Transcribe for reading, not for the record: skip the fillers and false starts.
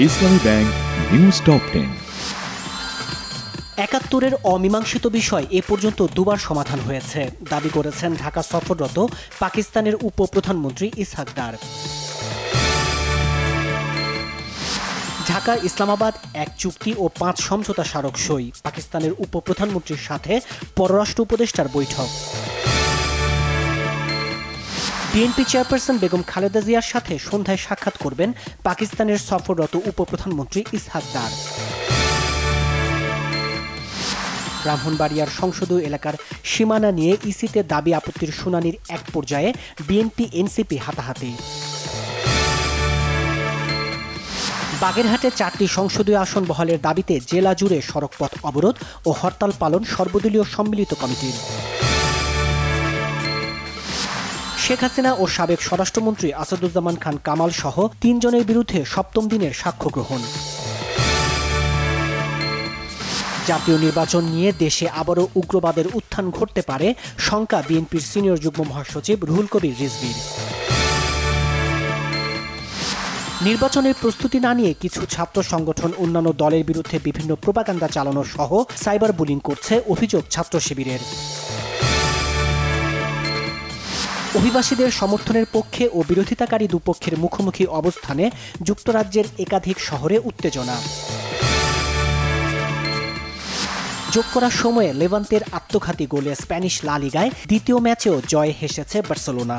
ইসলামী bank news top 10। ৭১-এর অমীমাংসিত বিষয় এ পর্যন্ত দুবার সমাধান হয়েছে, দাবি করেছেন ঢাকা সফররত পাকিস্তানের উপপ্রধানমন্ত্রী ইসহাক ডার। ঢাকা ইসলামাবাদ ১ চুক্তি ও ৫ সমঝোতা স্মারক সই, পাকিস্তানের উপপ্রধানমন্ত্রীর সাথে পররাষ্ট্র উপদেষ্টার বৈঠক। বিএনপি চেয়ারপারসন বেগম খালেদা জিয়ার সাথে সন্ধ্যায় সাক্ষাৎ করবেন পাকিস্তানের সফররত উপপ্রধানমন্ত্রী ইসহাক ডার। ব্রাহ্মণবাড়িয়ার সংসদীয় এলাকার সীমানা নিয়ে ইসিতে দাবি আপত্তির শুনানির এক পর্যায়ে বিএনপি এনসিপি হাতাহাতি। বাগেরহাটে ৪টি সংসদীয় আসন বহালের দাবিতে জেলা জুড়ে সড়কপথ অবরোধ ও হরতাল পালন সর্বদলীয় সম্মিলিত কমিটির। শেখ হাসিনা ও সাবেক স্বরাষ্ট্রমন্ত্রী আসাদুজ্জামান খান কামাল সহ ৩ জনের বিরুদ্ধে ৭ম দিনের সাক্ষ্য গ্রহণ। জাতীয় নির্বাচন নিয়ে দেশে আবারও উগ্রবাদের উত্থান ঘটতে পারে শঙ্কা বিএনপির সিনিয়র যুগ্ম মহাসচিব রুহুল কবির রিজভীর। নির্বাচনের প্রস্তুতি না নিয়ে কিছু ছাত্র সংগঠন অন্যান্য দলের বিরুদ্ধে বিভিন্ন প্রোপাগান্ডা চালানো সহ সাইবার বুলিং করছে অভিযোগ ছাত্র শিবিরের। অভিবাসীদের সমর্থনের পক্ষে ও বিরোধিতাকারী দুপক্ষের মুখোমুখি অবস্থানে যুক্তরাজ্যের একাধিক শহরে উত্তেজনা। যোগ করার সময়ে লেভান্তের আত্মঘাতী গোলে স্প্যানিশ লা লিগায় দ্বিতীয় ম্যাচেও জয়ে হেসেছে বার্সেলোনা।